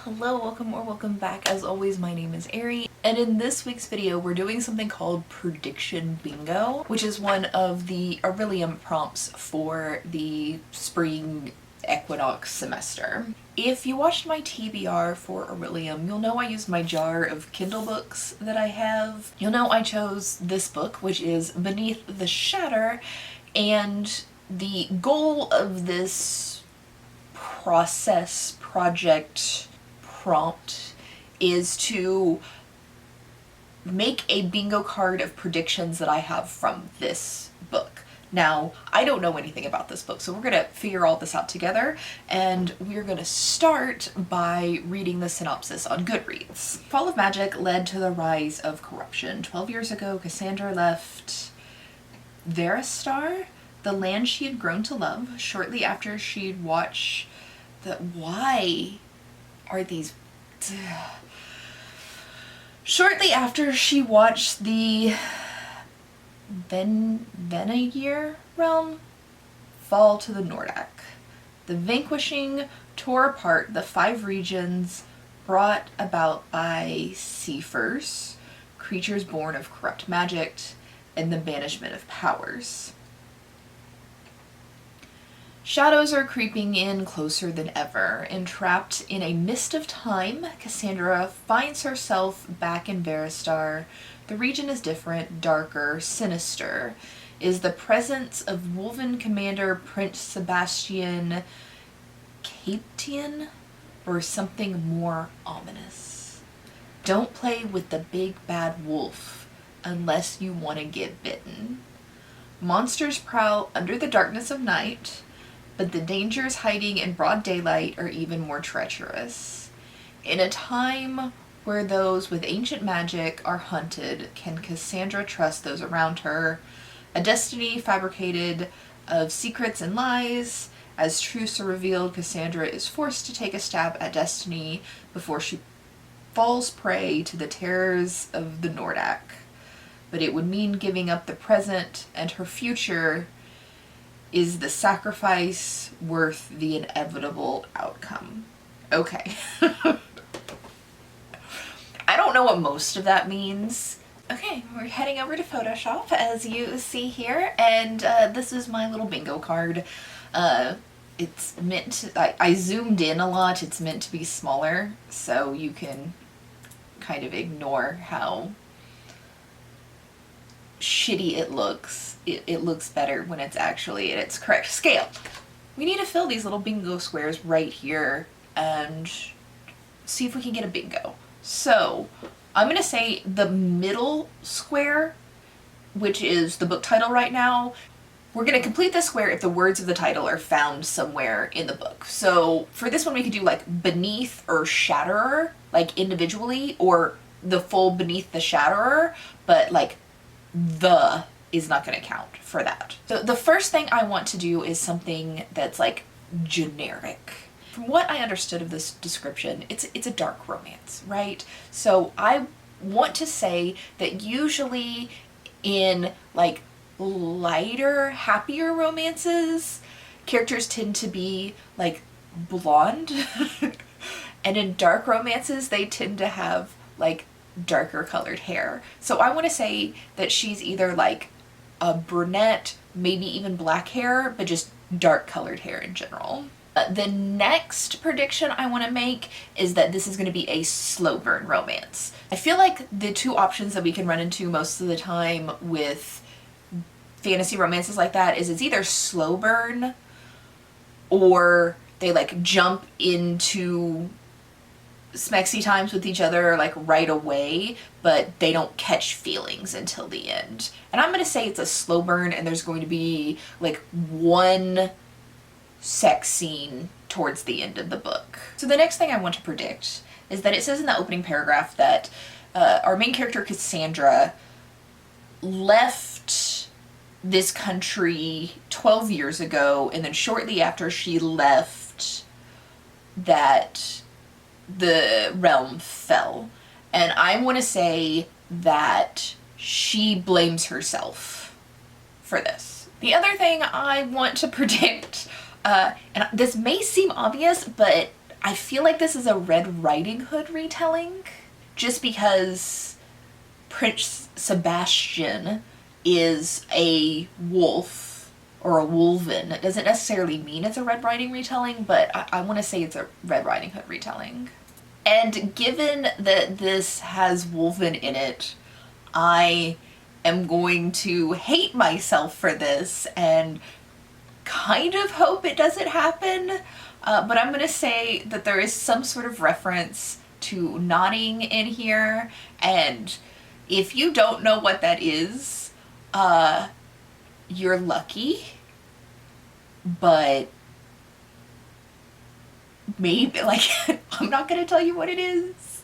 Hello, welcome or welcome back. As always, my name is Ari, and in this week's video we're doing something called Prediction Bingo, which is one of the Aurelium prompts for the spring equinox semester. If you watched my TBR for Aurelium, you'll know I used my jar of Kindle books that I have. You'll know I chose this book, which is Beneath the Shatter, and the goal of this project prompt is to make a bingo card of predictions that I have from this book. Now, I don't know anything about this book, so we're gonna figure all this out together, and we're gonna start by reading the synopsis on Goodreads. Fall of Magic led to the rise of corruption. 12 years ago, Cassandra left Veristar, the land she had grown to love, shortly after she'd watched the... Why are these... Shortly after she watched the Venayir realm fall to the Nordak. The vanquishing tore apart the 5 regions brought about by Seafers, creatures born of corrupt magic, and the banishment of powers. Shadows are creeping in closer than ever. Entrapped in a mist of time, Cassandra finds herself back in Veristar. The region is different, darker, sinister. Is the presence of Wolven Commander Prince Sebastian Capetian, or something more ominous? Don't play with the big bad wolf unless you want to get bitten. Monsters prowl under the darkness of night, but the dangers hiding in broad daylight are even more treacherous. In a time where those with ancient magic are hunted, can Cassandra trust those around her? A destiny fabricated of secrets and lies. As truths are revealed, Cassandra is forced to take a stab at destiny before she falls prey to the terrors of the Nordak. But it would mean giving up the present, and her future. Is the sacrifice worth the inevitable outcome? Okay. I don't know what most of that means. Okay, we're heading over to Photoshop, as you see here, and this is my little bingo card. It's meant to, I zoomed in a lot. It's meant to be smaller, so you can kind of ignore how shitty it looks. It looks better when it's actually at its correct scale. We need to fill these little bingo squares right here and see if we can get a bingo. So I'm gonna say the middle square, which is the book title right now, we're gonna complete this square if the words of the title are found somewhere in the book. So for this one we could do like Beneath or Shatterer, like individually, or the full Beneath the Shatterer, but like the is not going to count for that. So the first thing I want to do is something that's like generic. From what I understood of this description, it's a dark romance, right? So I want to say that usually in like lighter, happier romances, characters tend to be like blonde, and in dark romances they tend to have like darker colored hair. So I want to say that she's either like a brunette, maybe even black hair, but just dark colored hair in general. The next prediction I want to make is that this is going to be a slow burn romance. I feel like the two options that we can run into most of the time with fantasy romances like that is it's either slow burn or they like jump into smexy times with each other like right away, but they don't catch feelings until the end. And I'm gonna say it's a slow burn, and there's going to be like one sex scene towards the end of the book. So the next thing I want to predict is that it says in the opening paragraph that our main character Cassandra left this country 12 years ago, and then shortly after she left that the realm fell. And I want to say that she blames herself for this. The other thing I want to predict, and this may seem obvious, but I feel like this is a Red Riding Hood retelling, just because Prince Sebastian is a wolf or a wolven. It doesn't necessarily mean it's a Red Riding retelling, but I want to say it's a Red Riding Hood retelling. And given that this has wolven in it, I am going to hate myself for this and kind of hope it doesn't happen, but I'm gonna say that there is some sort of reference to nodding in here, and if you don't know what that is, you're lucky, but maybe, like, I'm not gonna tell you what it is.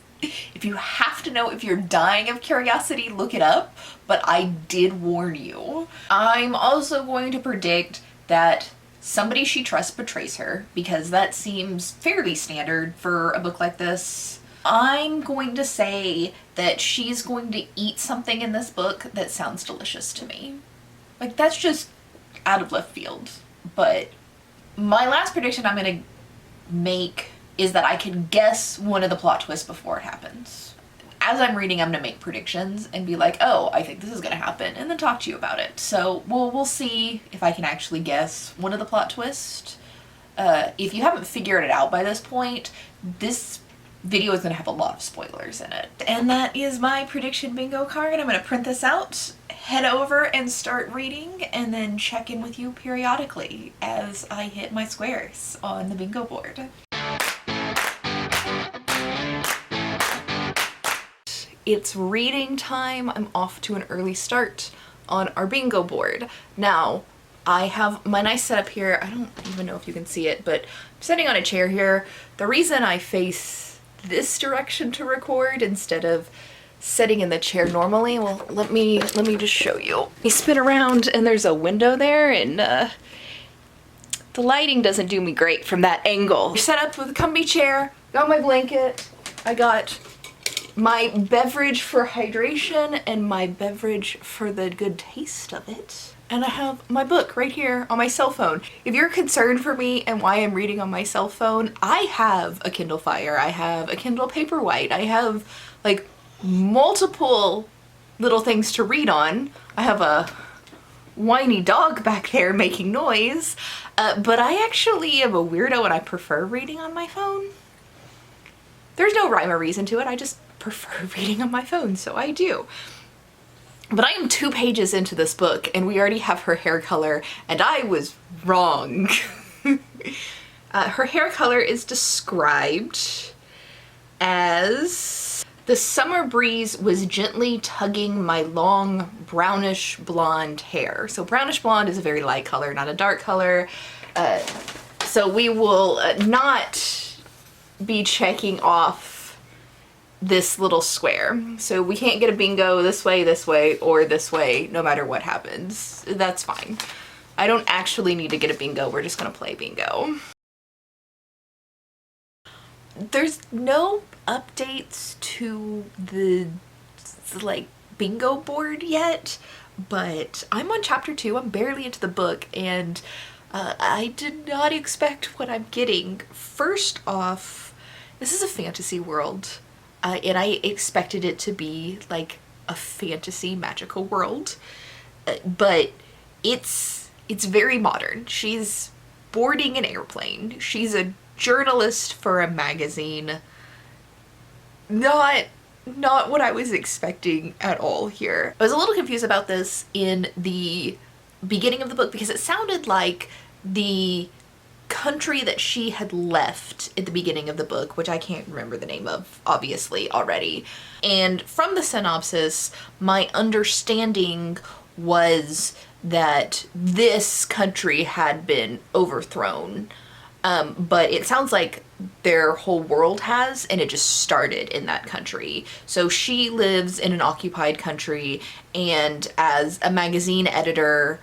If you have to know, if you're dying of curiosity, look it up, but I did warn you. I'm also going to predict that somebody she trusts betrays her, because that seems fairly standard for a book like this. I'm going to say that she's going to eat something in this book that sounds delicious to me. Like, that's just out of left field. But my last prediction I'm gonna make is that I can guess one of the plot twists before it happens. As I'm reading, I'm gonna make predictions and be like, oh, I think this is gonna happen, and then talk to you about it. So we'll see if I can actually guess one of the plot twists. If you haven't figured it out by this point, this video is gonna have a lot of spoilers in it. And that is my prediction bingo card. I'm gonna print this out, head over and start reading, and then check in with you periodically as I hit my squares on the bingo board. It's reading time. I'm off to an early start on our bingo board. Now, I have my nice setup here. I don't even know if you can see it, but I'm sitting on a chair here. The reason I face this direction to record instead of sitting in the chair normally, well, let me just show you. You spin around and there's a window there, and the lighting doesn't do me great from that angle. Set up with a comfy chair, got my blanket, I got my beverage for hydration and my beverage for the good taste of it. And I have my book right here on my cell phone. If you're concerned for me and why I'm reading on my cell phone, I have a Kindle Fire, I have a Kindle Paperwhite, I have like multiple little things to read on. I have a whiny dog back there making noise, but I actually am a weirdo and I prefer reading on my phone. There's no rhyme or reason to it, I just prefer reading on my phone, so I do. But I am 2 pages into this book and we already have her hair color, and I was wrong. Her hair color is described as: the summer breeze was gently tugging my long brownish blonde hair. So brownish blonde is a very light color, not a dark color. So we will not be checking off this little square. So we can't get a bingo this way, or this way, no matter what happens. That's fine. I don't actually need to get a bingo, we're just gonna play bingo. There's no updates to the like bingo board yet, but I'm on chapter 2, I'm barely into the book, and I did not expect what I'm getting. First off, this is a fantasy world, and I expected it to be like a fantasy magical world, but it's very modern. She's boarding an airplane. She's a journalist for a magazine. Not what I was expecting at all here. I was a little confused about this in the beginning of the book because it sounded like the country that she had left at the beginning of the book, which I can't remember the name of, obviously, already. And from the synopsis, my understanding was that this country had been overthrown. But it sounds like their whole world has, and it just started in that country. So she lives in an occupied country, and as a magazine editor,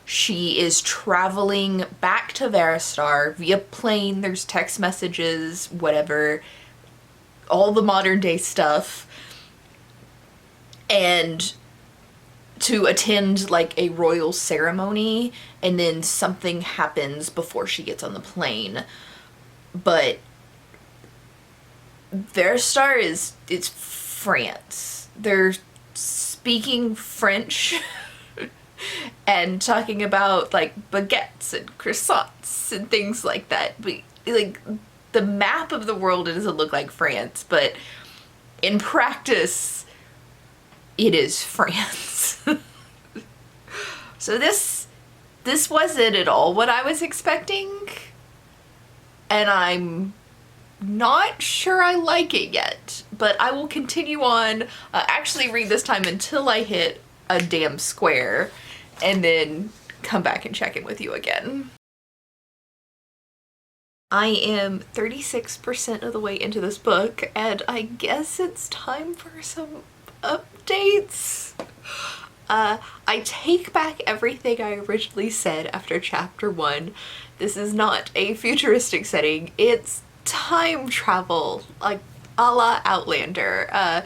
she is traveling back to Veristar via plane. There's text messages, whatever, all the modern day stuff, and to attend like a royal ceremony, and then something happens before she gets on the plane. But their star it's France. They're speaking French and talking about like baguettes and croissants and things like that. But like the map of the world, it doesn't look like France, but in practice it is France. So this wasn't at all what I was expecting, and I'm not sure I like it yet, but I will continue on, actually read this time until I hit a damn square, and then come back and check in with you again. I am 36% of the way into this book, and I guess it's time for some updates. I take back everything I originally said after chapter 1. This is not a futuristic setting, it's time travel, like a la Outlander.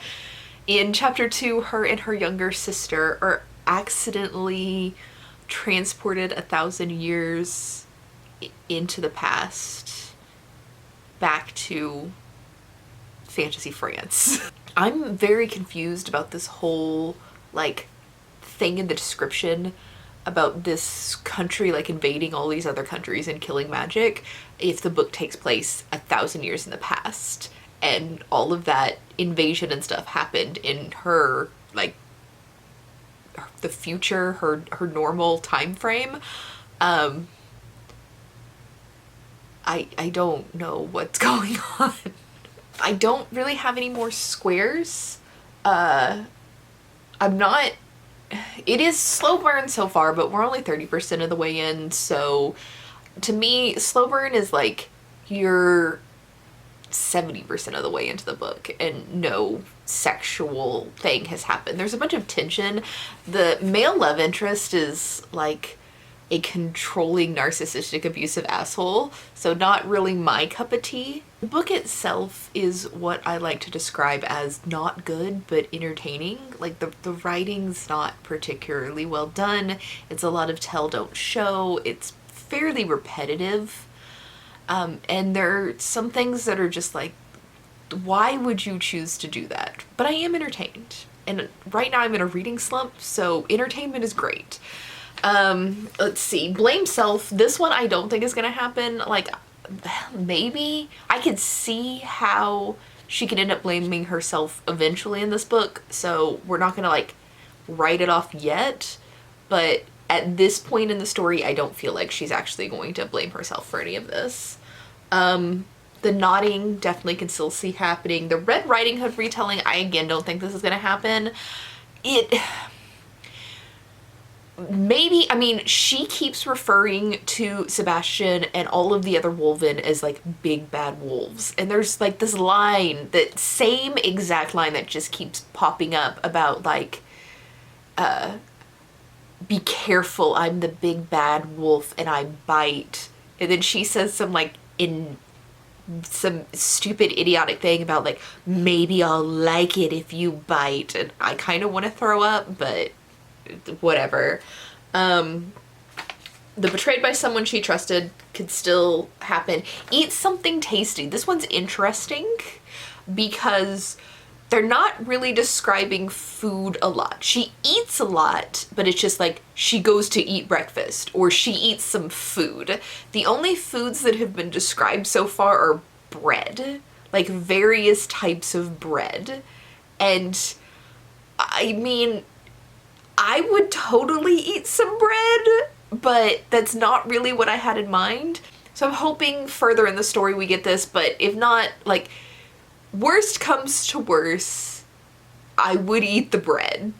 In chapter 2, her and her younger sister are accidentally transported 1,000 years into the past, back to fantasy France. I'm very confused about this whole, like, thing in the description about this country like invading all these other countries and killing magic if the book takes place 1,000 years in the past, and all of that invasion and stuff happened in her, like, the future, her normal time frame. I don't know what's going on. I don't really have any more squares. It is slow burn so far, but we're only 30% of the way in, so to me, slow burn is like you're 70% of the way into the book and no sexual thing has happened. There's a bunch of tension. The male love interest is like a controlling, narcissistic, abusive asshole, so not really my cup of tea. The book itself is what I like to describe as not good but entertaining. Like the writing's not particularly well done. It's a lot of tell don't show. It's fairly repetitive. And there are some things that are just like, why would you choose to do that? But I am entertained. And right now I'm in a reading slump, so entertainment is great. Let's see, blame self. This one I don't think is gonna happen. Like, maybe I could see how she could end up blaming herself eventually in this book, so we're not gonna like write it off yet, but at this point in the story I don't feel like she's actually going to blame herself for any of this. The nodding definitely can still see happening. The Red Riding Hood retelling, I again don't think this is gonna happen. Maybe, I mean, she keeps referring to Sebastian and all of the other Wolven as like big bad wolves. And there's like this line, that same exact line that just keeps popping up about like, be careful, I'm the big bad wolf and I bite. And then she says some like some stupid idiotic thing about like, maybe I'll like it if you bite. And I kind of want to throw up, but whatever. The betrayed by someone she trusted could still happen. Eat something tasty. This one's interesting because they're not really describing food a lot. She eats a lot, but it's just like she goes to eat breakfast or she eats some food. The only foods that have been described so far are bread, like various types of bread. And I mean, I would totally eat some bread, but that's not really what I had in mind. So I'm hoping further in the story we get this, but if not, like, worst comes to worst, I would eat the bread.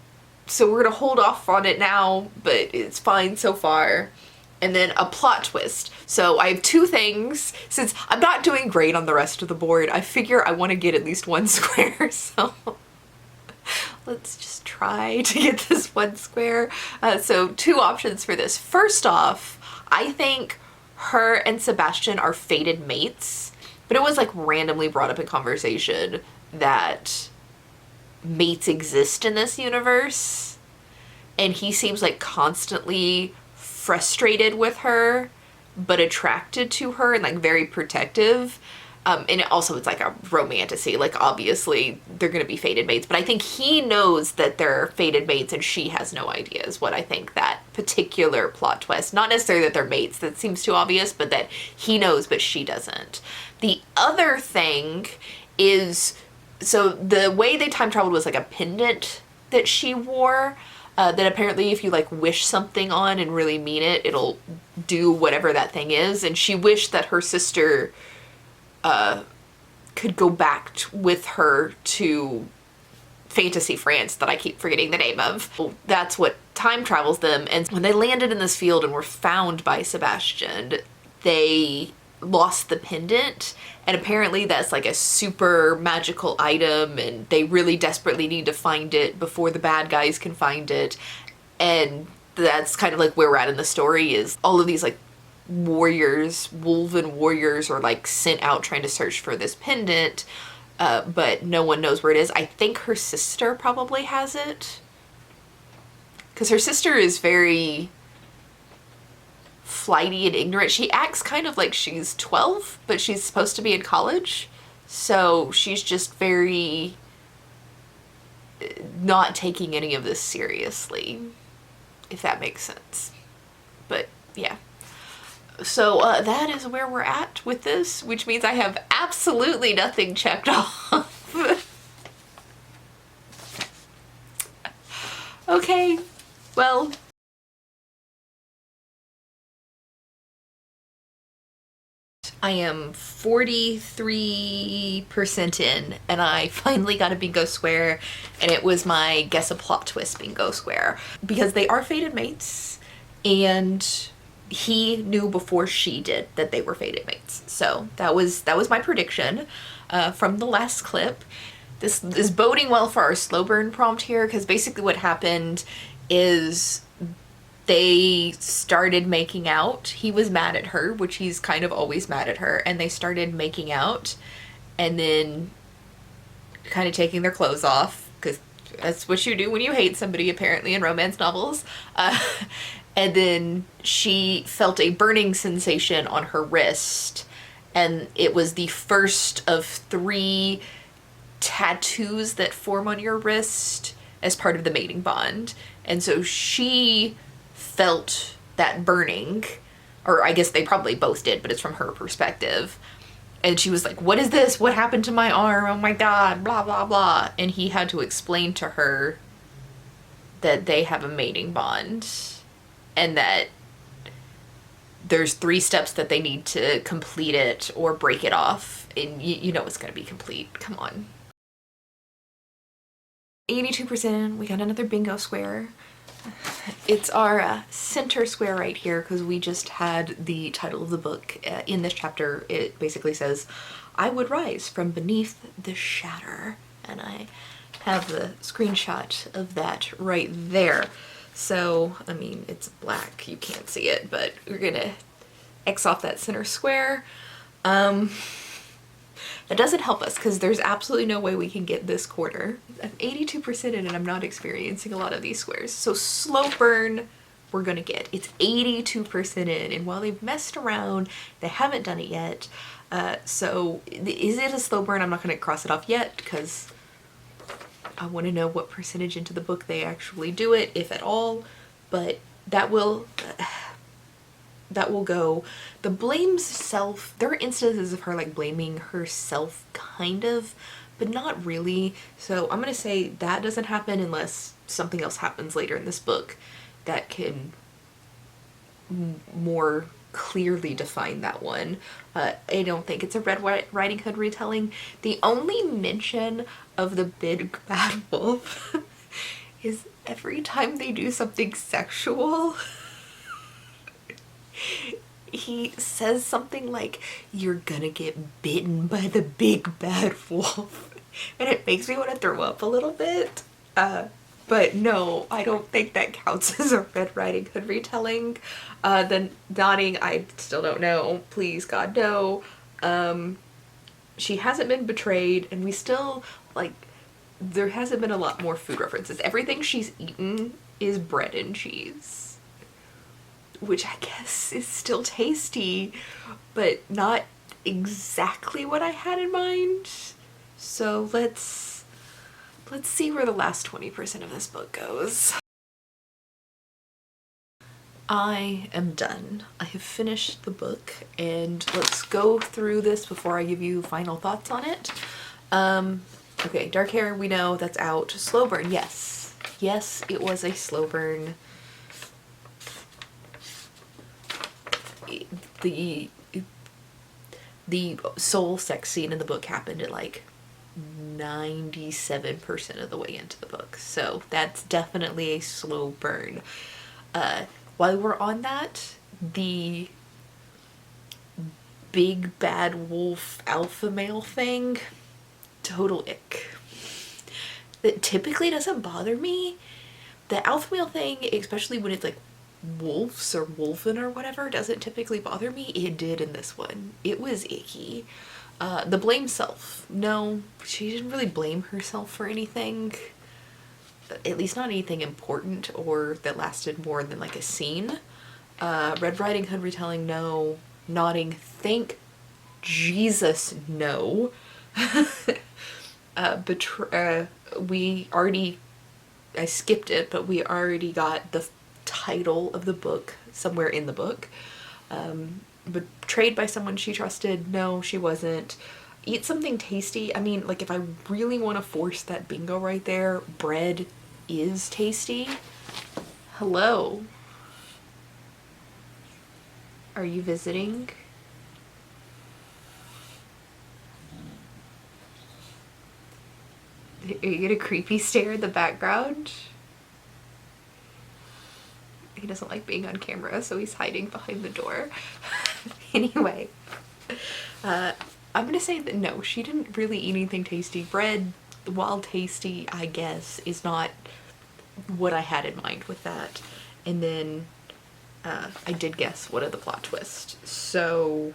So we're gonna hold off on it now, but it's fine so far. And then a plot twist. So I have two things. Since I'm not doing great on the rest of the board, I figure I want to get at least one square, so let's just try to get this one square. So two options for this. First off, I think her and Sebastian are fated mates, but it was like randomly brought up in conversation that mates exist in this universe, and he seems like constantly frustrated with her but attracted to her and like very protective. And it's like a romantasy. Like, obviously, they're going to be fated mates. But I think he knows that they're fated mates and she has no idea is what I think that particular plot twist. Not necessarily that they're mates. That seems too obvious. But that he knows, but she doesn't. The other thing is... So the way they time traveled was like a pendant that she wore. That apparently if you like wish something on and really mean it, it'll do whatever that thing is. And she wished that her sister could go back with her to fantasy France that I keep forgetting the name of. That's what time travels them. And when they landed in this field and were found by Sebastian, they lost the pendant, and apparently that's like a super magical item and they really desperately need to find it before the bad guys can find it. And that's kind of like where we're at in the story, is all of these like warriors, wolven warriors, are like sent out trying to search for this pendant, but no one knows where it is. I think her sister probably has it, because her sister is very flighty and ignorant. She acts kind of like she's 12, but she's supposed to be in college. So she's just very not taking any of this seriously, if that makes sense. But yeah. So that is where we're at with this, which means I have absolutely nothing checked off. Okay, well... I am 43% in, and I finally got a bingo square, and it was my guess a plot twist bingo square. Because they are fated mates, and he knew before she did that they were fated mates. So that was my prediction from the last clip. This is boding well for our slow burn prompt here, because basically what happened is they started making out. He was mad at her, which he's kind of always mad at her, and they started making out and then kind of taking their clothes off, because that's what you do when you hate somebody, apparently, in romance novels. And then she felt a burning sensation on her wrist, and it was the first of 3 tattoos that form on your wrist as part of the mating bond. And so she felt that burning, or I guess they probably both did, but it's from her perspective. And she was like, what is this? What happened to my arm? Oh my God, blah, blah, blah. And he had to explain to her that they have a mating bond and that there's 3 steps that they need to complete it or break it off. And you know it's going to be complete. Come on. 82%, we got another bingo square. It's our center square right here, because we just had the title of the book in this chapter. It basically says, I would rise from beneath the shatter. And I have the screenshot of that right there. So, I mean, it's black, you can't see it, but we're gonna X off that center square. That doesn't help us, because there's absolutely no way we can get this quarter. I'm 82% in and I'm not experiencing a lot of these squares. So slow burn, we're gonna get. It's 82% in, and while they've messed around, they haven't done it yet. So is it a slow burn? I'm not gonna cross it off yet, because I want to know what percentage into the book they actually do it, if at all. But that will go. The blames self, there are instances of her like blaming herself kind of, but not really. So I'm gonna say that doesn't happen unless something else happens later in this book that can more clearly define that one. I don't think it's a Red Riding Hood retelling. The only mention of the big bad wolf is every time they do something sexual. He says something like, you're gonna get bitten by the big bad wolf, and it makes me want to throw up a little bit. But no, I don't think that counts as a Red Riding Hood retelling. Then nodding, I still don't know. Please, God, no. She hasn't been betrayed, and we still, like, there hasn't been a lot more food references. Everything she's eaten is bread and cheese, which I guess is still tasty, but not exactly what I had in mind. So let's see where the last 20% of this book goes. I am done. I have finished the book, and let's go through this before I give you final thoughts on it. Okay, Dark Hair, we know that's out. Slow burn, yes. Yes, it was a slow burn. The soul sex scene in the book happened at like 97% of the way into the book. So that's definitely a slow burn. While we're on that, the big bad wolf alpha male thing, total ick. That typically doesn't bother me. The alpha male thing, especially when it's like wolves or wolfen or whatever, doesn't typically bother me. It did in this one. It was icky. The blame self. No, she didn't really blame herself for anything. At least not anything important or that lasted more than like a scene. Red Riding Hood retelling, no. Nodding, thank Jesus, no. We already, I skipped it, but we already got the title of the book somewhere in the book. Betrayed by someone she trusted, no, she wasn't. Eat something tasty. I mean, like, if I really want to force that bingo right there, bread is tasty. Hello. Are you visiting? Are you get a creepy stare in the background? He doesn't like being on camera, so he's hiding behind the door. Anyway, I'm gonna say that no, she didn't really eat anything tasty. Bread, while tasty, I guess, is not what I had in mind with that. And then I did guess one of the plot twists. So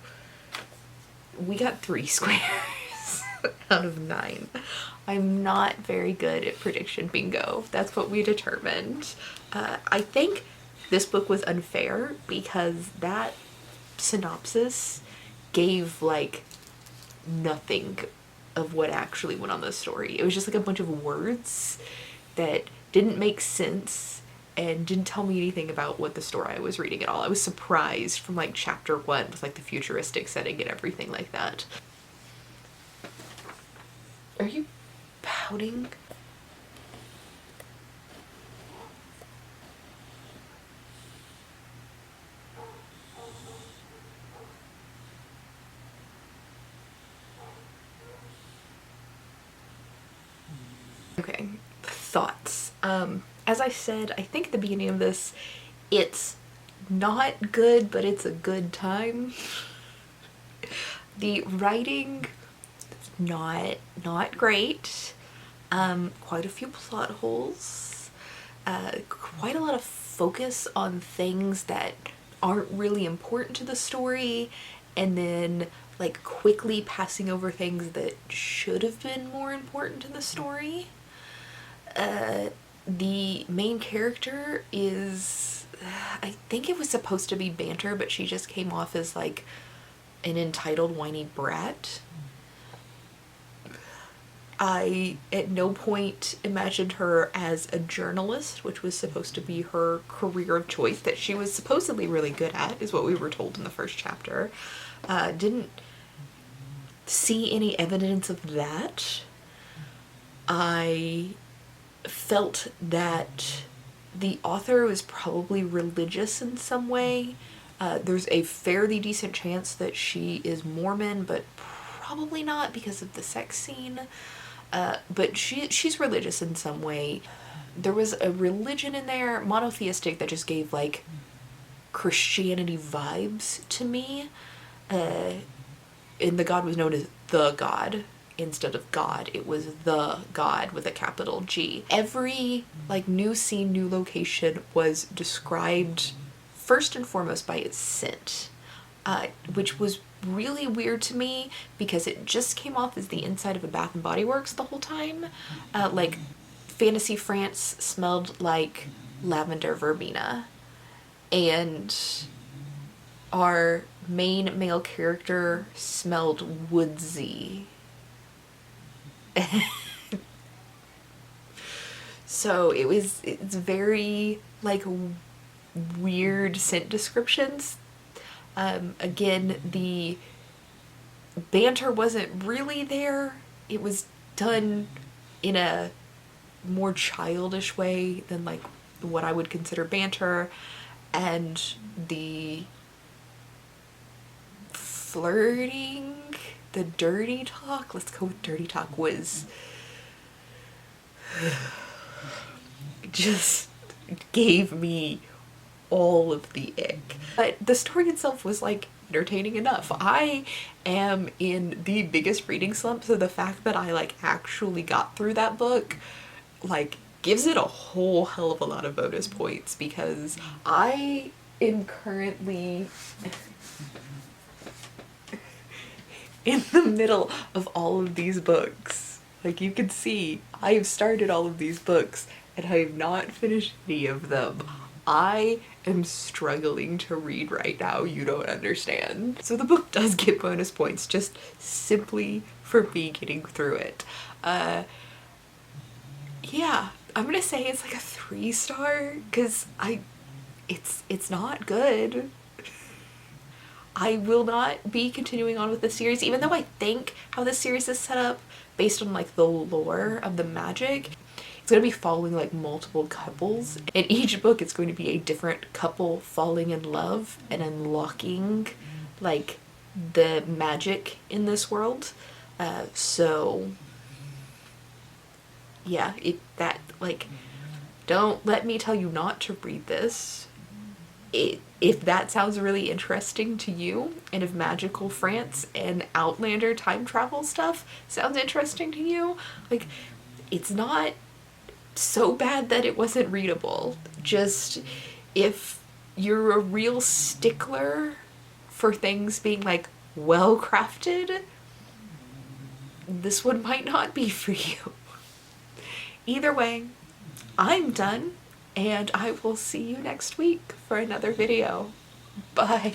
we got 3 squares out of 9. I'm not very good at prediction bingo. That's what we determined. I think this book was unfair because that synopsis gave like nothing of what actually went on the story. It was just like a bunch of words that didn't make sense and didn't tell me anything about what the story I was reading at all. I was surprised from like chapter 1 with like the futuristic setting and everything like that. Are you pouting? Okay, thoughts. As I said, I think at the beginning of this, it's not good, but it's a good time. The writing, not great. Quite a few plot holes. Quite a lot of focus on things that aren't really important to the story, and then like quickly passing over things that should have been more important to the story. The main character is, I think it was supposed to be banter, but she just came off as like an entitled whiny brat. I at no point imagined her as a journalist, which was supposed to be her career of choice that she was supposedly really good at, is what we were told in the first chapter. Didn't see any evidence of that. I felt that the author was probably religious in some way. There's a fairly decent chance that she is Mormon, but probably not because of the sex scene. But she's religious in some way. There was a religion in there, monotheistic, that just gave like Christianity vibes to me. And the god was known as the god instead of God. It was the god with a capital G. Every like new scene, new location was described first and foremost by its scent, which was really weird to me because it just came off as the inside of a Bath and Body Works the whole time. Like Fantasy France smelled like lavender verbena, and our main male character smelled woodsy. So it's very like weird scent descriptions. Again, the banter wasn't really there. It was done in a more childish way than like what I would consider banter, and the flirting, the dirty talk, let's go with dirty talk, was just gave me all of the ick. But the story itself was like entertaining enough. I am in the biggest reading slump, so the fact that I like actually got through that book like gives it a whole hell of a lot of bonus points, because I am currently in the middle of all of these books. Like you can see, I have started all of these books and I have not finished any of them. I am struggling to read right now, you don't understand. So the book does get bonus points just simply for me getting through it. Yeah, I'm gonna say it's like a 3-star, because it's not good. I will not be continuing on with the series, even though I think how this series is set up based on like the lore of the magic. It's going to be following like multiple couples. In each book it's going to be a different couple falling in love and unlocking like the magic in this world. So yeah, don't let me tell you not to read this. If that sounds really interesting to you, and if magical France and Outlander time travel stuff sounds interesting to you, like, it's not so bad that it wasn't readable. Just, if you're a real stickler for things being like well crafted, this one might not be for you. Either way, I'm done, and I will see you next week for another video. Bye.